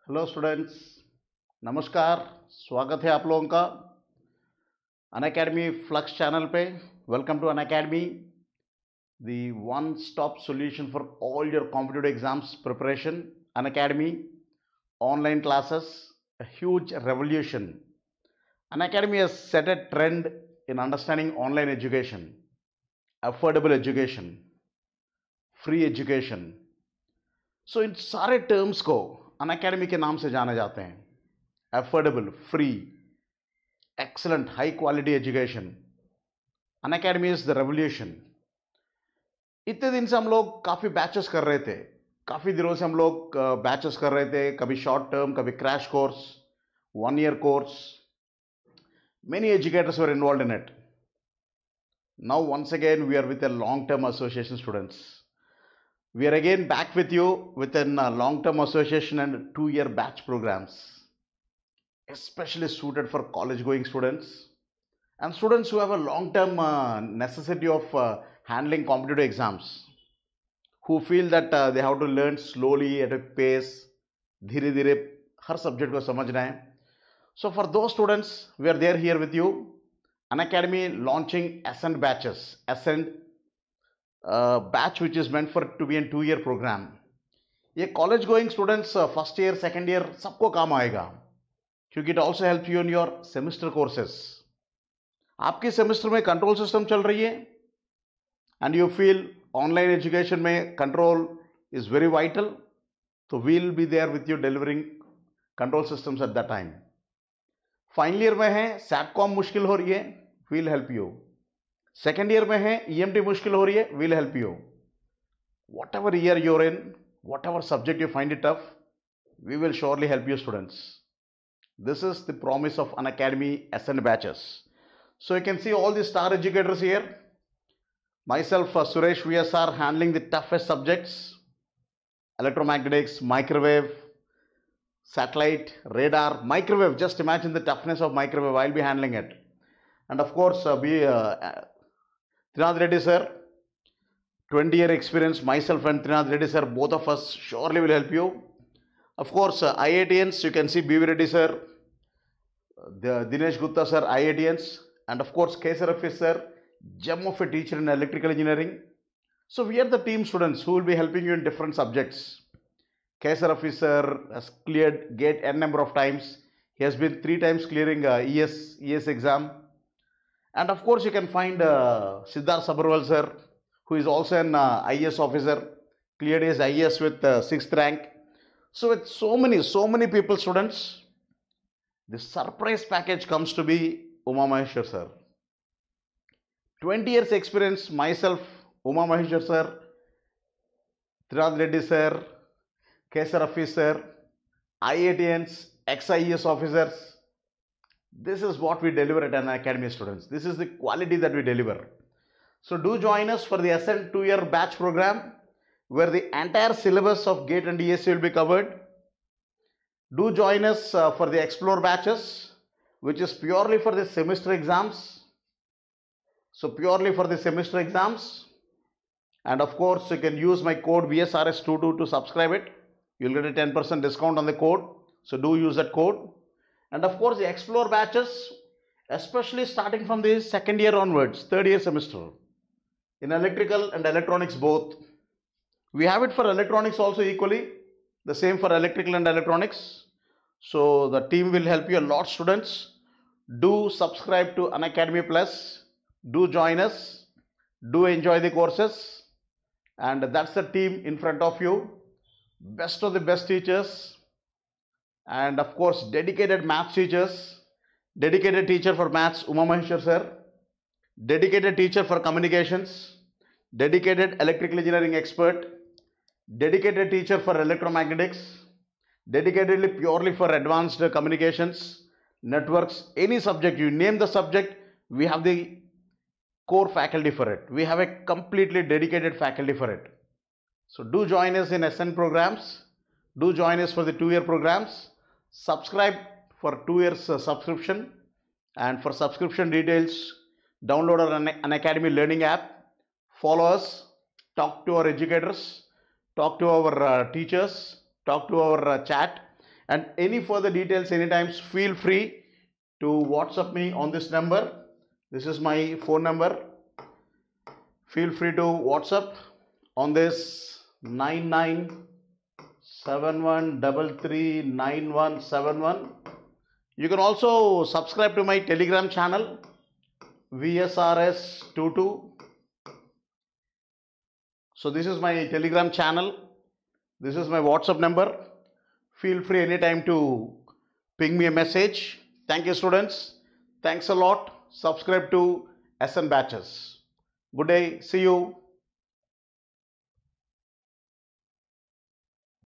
Hello students, नमस्कार। स्वागत है आप लोगों का अनअकैडमी फ्लक्स चैनल पे। Welcome to Unacademy, the one stop solution for all your competitive exams preparation. Unacademy online classes, a huge revolution. Unacademy has set a trend in understanding online education, affordable education, free education. So इन सारे terms को Unacademy के नाम से जाने जाते हैं। Affordable, free, excellent, high quality education. Unacademy is the revolution. इतने दिन से हम लोग काफ़ी बैचेस कर रहे थे, काफ़ी दिनों से हम लोग बैचेस कर रहे थे, कभी शॉर्ट टर्म, कभी crash course, 1 year course. Many educators were involved in it. Now once again we are with a long-term association students. We are again back with you within a long-term association and 2 year batch programs, especially suited for college-going students and students who have a long-term necessity of handling competitive exams, who feel that they have to learn slowly at a pace, धीरे धीरे हर subject को समझना है. So for those students, we are there here with you. Unacademy launching Ascent batches. Ascent batch which is meant for to be a 2 year program. ये college going students first year second year सबको काम आएगा, क्योंकि it also help you in your semester courses. आपकी semester में control system चल रही है and you feel online education में कंट्रोल इज वेरी वाइटल, तो we'll be there with you delivering control systems at that time. Final year में है, satcom मुश्किल हो रही है, we'll help you. Second year में है, ईएमटी मुश्किल हो रही है, we'll help you. Whatever year you're in, whatever subject you find it tough, we will surely help you students. This is the promise of Unacademy Ascent batches. So you can see all the star educators here. Myself, Suresh VSR, handling the toughest subjects: electromagnetics, microwave, satellite, radar, microwave. Just imagine the toughness of microwave. I'll be handling it. And of course, Trinath Reddy sir, 20-year experience, myself and Trinath Reddy sir, both of us surely will help you. Of course, IITians, you can see BV Reddy sir, Dinesh Gupta sir, IITians, and of course Kesar Hafiz sir, gem of a teacher in electrical engineering. So we are the team students who will be helping you in different subjects. Kesar Hafiz sir has cleared GATE n number of times. He has been 3 times clearing ES exam. And of course you can find Siddharth Sabharwal sir, who is also an IAS officer, cleared his IAS with 6th rank. So with so many people, students, the surprise package comes to be Uma Maheshwar sir. 20 years experience, myself, Uma Maheshwar sir, Trinath Reddy sir, Kesar Hafiz sir, IITians, ex-IAS officers. This is what we deliver at Unacademy students. This is the quality that we deliver. So do join us for the Ascent 2-year batch program, where the entire syllabus of GATE and ESE will be covered. Do join us for the Explore batches, which is purely for the semester exams. So purely for the semester exams. And of course, you can use my code VSRS22 to subscribe it. You'll get a 10% discount on the code. So do use that code. And of course, the Explore batches, especially starting from the second year onwards, third year semester, in electrical and electronics both. We have it for electronics also equally, the same for electrical and electronics. So the team will help you a lot, students. Do subscribe to Unacademy Plus. Do join us. Do enjoy the courses. And that's the team in front of you. Best of the best teachers. And of course, dedicated maths teachers. Dedicated teacher for maths, Uma Maheshwar sir. Dedicated teacher for communications. Dedicated electrical engineering expert. Dedicated teacher for electromagnetics. Dedicatedly purely for advanced communications, networks, any subject. You name the subject, we have the core faculty for it. We have a completely dedicated faculty for it. So do join us in Ascent programs. Do join us for the 2-year programs. Subscribe for 2 years subscription, and for subscription details, download our Unacademy learning app. Follow us, talk to our educators, talk to our teachers, talk to our chat, And any further details, anytime, feel free to WhatsApp me on this number. This is my phone number. Feel free to WhatsApp on this 9971339171. You can also subscribe to my Telegram channel VSRS22. So this is my Telegram channel. This is my WhatsApp number. Feel free anytime to ping me a message. Thank you, students. Thanks a lot. Subscribe to SN Batches. Good day. See you.